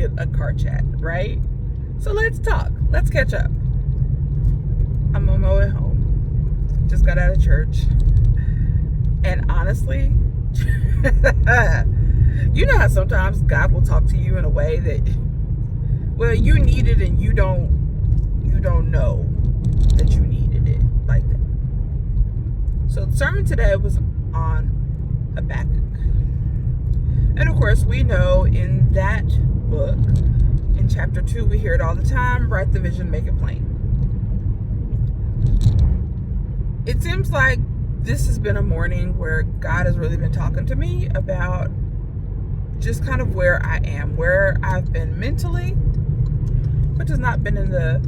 get a car chat, right? So let's talk. Let's catch up. I'm on my way home. Just got out of church. And honestly, you know how sometimes God will talk to you in a way that, well, you need it and you don't know that you needed it like that. So the sermon today was on Habakkuk. And of course, we know in that book, in chapter 2, we hear it all the time: write the vision, make it plain. It seems like this has been a morning where God has really been talking to me about just kind of where I am, where I've been mentally, which has not been in the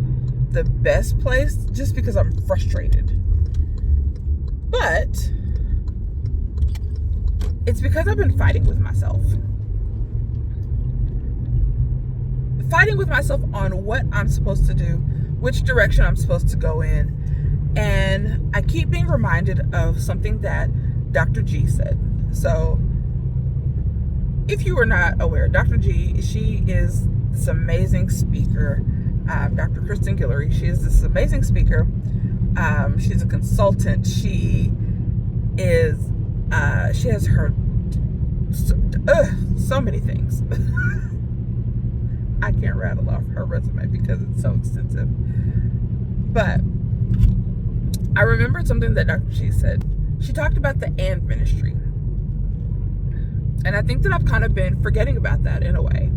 best place, just because I'm frustrated. But it's because I've been fighting with myself. Fighting with myself on what I'm supposed to do, which direction I'm supposed to go in. And I keep being reminded of something that Dr. G said. So if you were not aware, Dr. G, she is this amazing speaker. Dr. Kristen Guillory, she is this amazing speaker. She's a consultant. She has her so many things. I can't rattle off her resume because it's so extensive. But I remembered something that Dr. G said. She talked about the and ministry. And I think that I've kind of been forgetting about that in a way.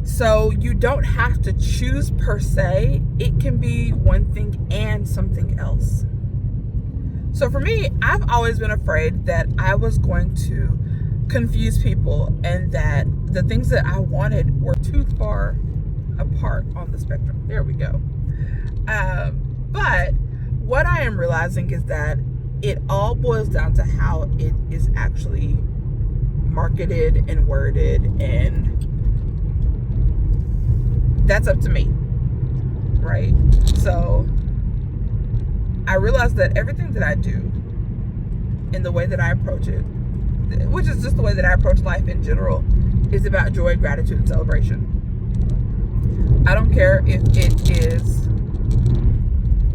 So you don't have to choose per se. It can be one thing and something else. So for me, I've always been afraid that I was going to confuse people and that the things that I wanted were too far apart on the spectrum. There we go. But what I am realizing is that it all boils down to how it is actually marketed and worded, and that's up to me, right? So I realized that everything that I do in the way that I approach it, which is just the way that I approach life in general, is about joy, gratitude, and celebration. I don't care if it is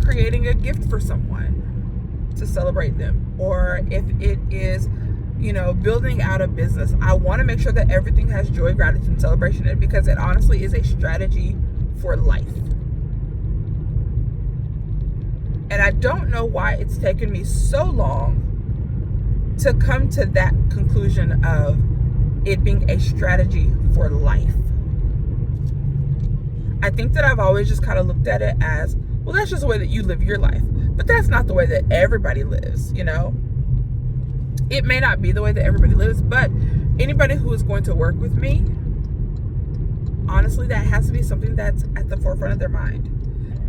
creating a gift for someone to celebrate them, or if it is, building out a business. I want to make sure that everything has joy, gratitude, and celebration in it, because it honestly is a strategy for life. And I don't know why it's taken me so long to come to that conclusion of it being a strategy for life. I think that I've always just kind of looked at it as, well, that's just the way that you live your life. But that's not the way that everybody lives, It may not be the way that everybody lives, but anybody who is going to work with me, honestly, that has to be something that's at the forefront of their mind.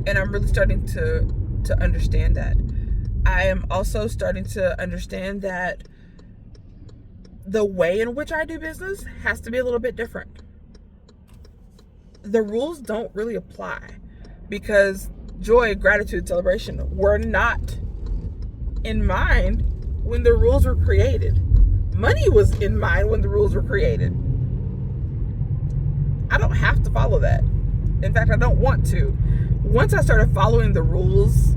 And I'm really starting to understand that. I am also starting to understand that the way in which I do business has to be a little bit different. The rules don't really apply, because joy, gratitude, celebration were not in mind when the rules were created. Money was in mind when the rules were created. I don't have to follow that. In fact, I don't want to. Once I started following the rules,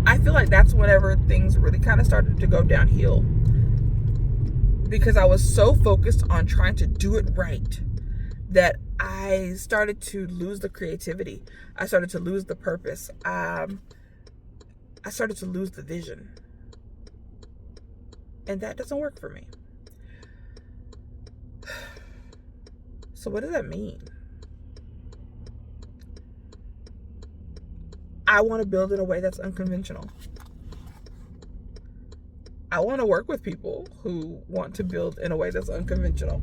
I feel like that's whenever things really kind of started to go downhill, because I was so focused on trying to do it right that I started to lose the creativity. I started to lose the purpose. I started to lose the vision. And that doesn't work for me. So what does that mean? I want to build in a way that's unconventional. I want to work with people who want to build in a way that's unconventional.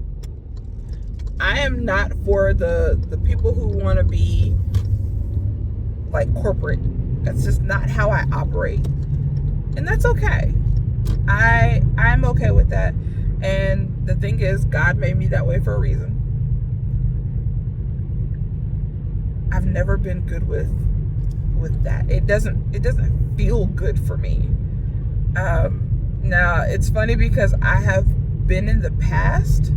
I am not for the people who want to be like corporate. That's just not how I operate. And that's okay. I'm okay with that. And the thing is, God made me that way for a reason. I've never been good with that. It doesn't feel good for me. Now it's funny because I have been in the past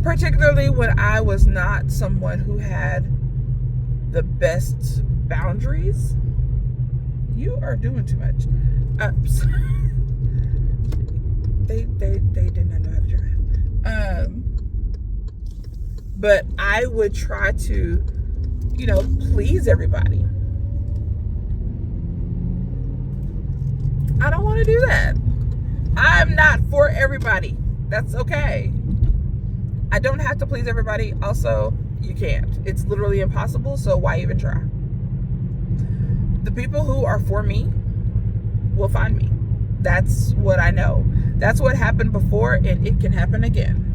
particularly when I was not someone who had the best boundaries. You are doing too much. They did not know how to drive. But I would try to, please everybody. I don't want to do that. I'm not for everybody. That's okay. I don't have to please everybody. Also, you can't. It's literally impossible, so why even try? The people who are for me will find me. That's what I know. That's what happened before, and it can happen again.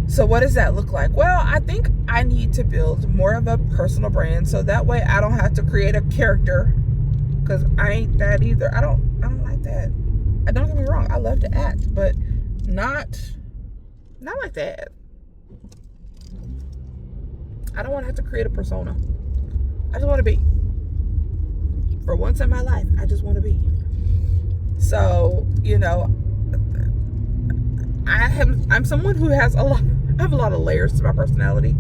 So what does that look like? Well, I think I need to build more of a personal brand, so that way I don't have to create a character, because I ain't that either. I don't like that. Don't get me wrong, I love to act, but not like that. I don't want to have to create a persona. I just want to be. For once in my life, I just want to be. So, I'm someone who has I have a lot of layers to my personality.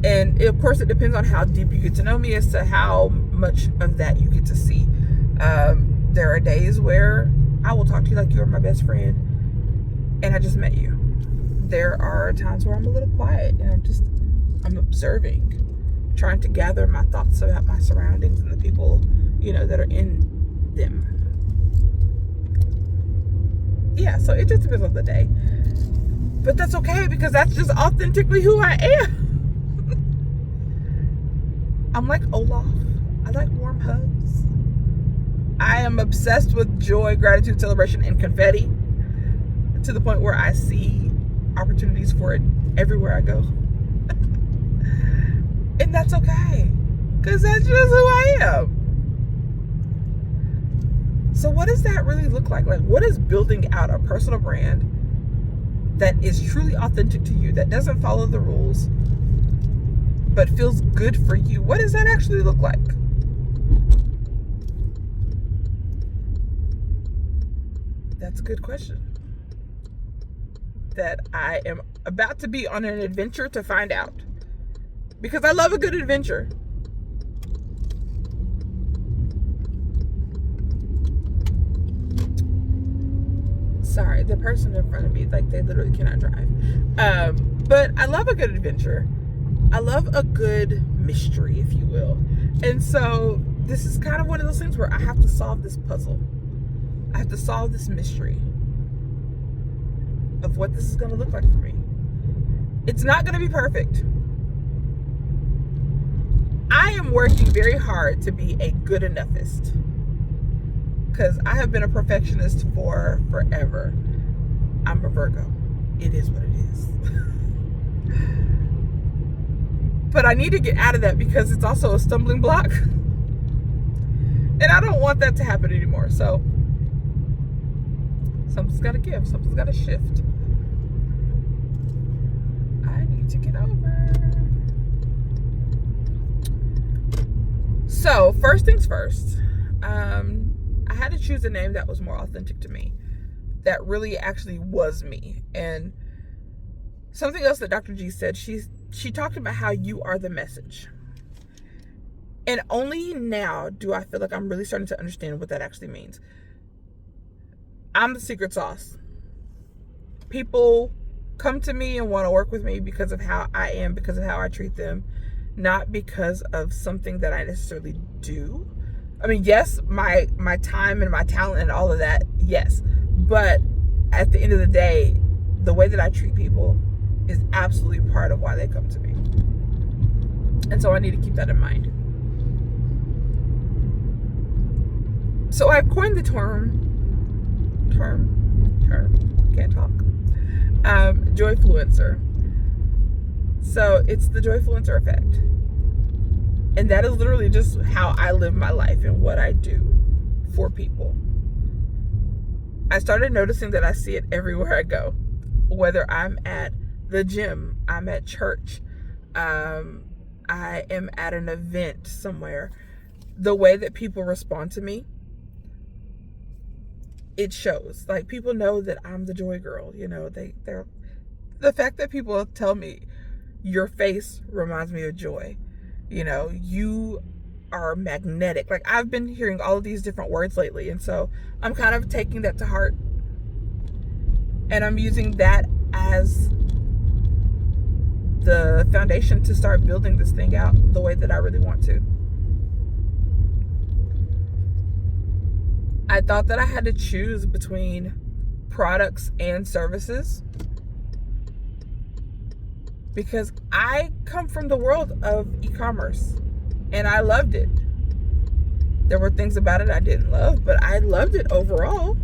And of course, it depends on how deep you get to know me as to how much of that you get to see. There are days where I will talk to you like you're my best friend and I just met you. There are times where I'm a little quiet and I'm observing, trying to gather my thoughts about my surroundings and the people, that are in them. Yeah, so it just depends on the day. But that's okay, because that's just authentically who I am. I'm like Olaf. I like warm hugs. I am obsessed with joy, gratitude, celebration, and confetti, to the point where I see opportunities for it everywhere I go. And that's okay, because that's just who I am. So what does that really look like? Like, what is building out a personal brand that is truly authentic to you, that doesn't follow the rules, but feels good for you? What does that actually look like? That's a good question that I am about to be on an adventure to find out, because I love a good adventure. Sorry, the person in front of me, like, they literally cannot drive. But I love a good adventure. I love a good mystery, if you will. And so this is kind of one of those things where I have to solve this puzzle. I have to solve this mystery of what this is going to look like for me. It's not going to be perfect. I am working very hard to be a good enoughist, because I have been a perfectionist for forever. I'm a Virgo. It is what it is. But I need to get out of that, because it's also a stumbling block. And I don't want that to happen anymore. So something's got to give. Something's got to shift. I need to get over. So first things first. I had to choose a name that was more authentic to me, that really actually was me. And something else that Dr. G said, she talked about how you are the message. And only now do I feel like I'm really starting to understand what that actually means. I'm the secret sauce. People come to me and want to work with me because of how I am, because of how I treat them, not because of something that I necessarily do. I mean, yes, my time and my talent and all of that, yes. But at the end of the day, the way that I treat people is absolutely part of why they come to me. And so I need to keep that in mind. So I've coined the term, can't talk, Joyfluencer. So it's the Joyfluencer effect. And that is literally just how I live my life and what I do for people. I started noticing that I see it everywhere I go. Whether I'm at the gym, I'm at church, I am at an event somewhere. The way that people respond to me, it shows. Like, people know that I'm the joy girl. You know, the fact that people tell me your face reminds me of Joy, you know, you are magnetic. Like, I've been hearing all of these different words lately, and so I'm kind of taking that to heart, and I'm using that as the foundation to start building this thing out the way that I really want to. I thought that I had to choose between products and services because I come from the world of e-commerce and I loved it. There were things about it I didn't love, but I loved it overall.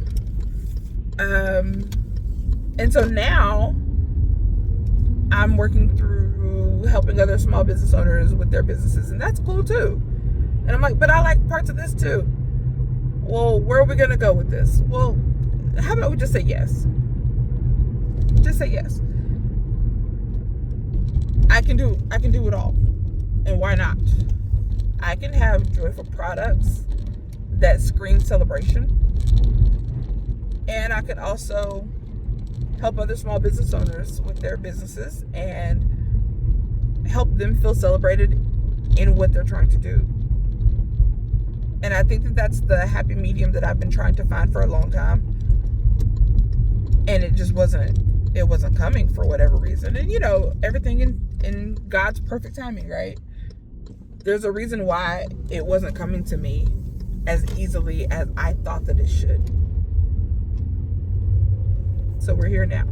And so now I'm working through helping other small business owners with their businesses, and that's cool too. And I'm like, but I like parts of this too. Well, where are we gonna go with this? Well, how about we just say yes? Just say yes. I can do it all. And why not? I can have joyful products that scream celebration. And I can also help other small business owners with their businesses and help them feel celebrated in what they're trying to do. And I think that that's the happy medium that I've been trying to find for a long time. And it just wasn't coming for whatever reason. And, you know, everything in God's perfect timing, right? There's a reason why it wasn't coming to me as easily as I thought that it should. So we're here now.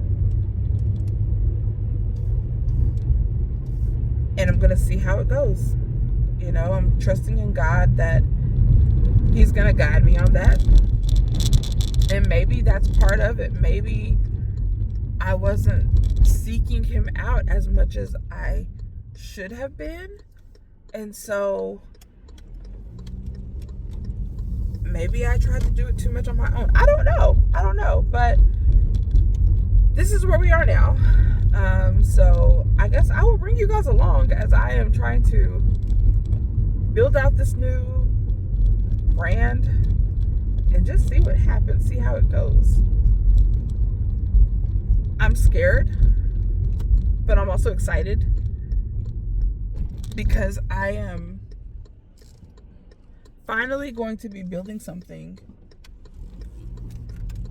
And I'm going to see how it goes. You know, I'm trusting in God that He's going to guide me on that. And maybe that's part of it. Maybe I wasn't seeking Him out as much as I should have been. And so maybe I tried to do it too much on my own. I don't know. But this is where we are now. So I guess I will bring you guys along as I am trying to build out this new brand and just see what happens, see how it goes. I'm scared, but I'm also excited because I am finally going to be building something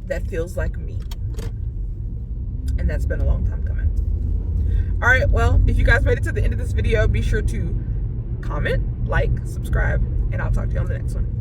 that feels like me. And that's been a long time coming. All right, well, if you guys made it to the end of this video, be sure to comment, like, subscribe, and I'll talk to you on the next one.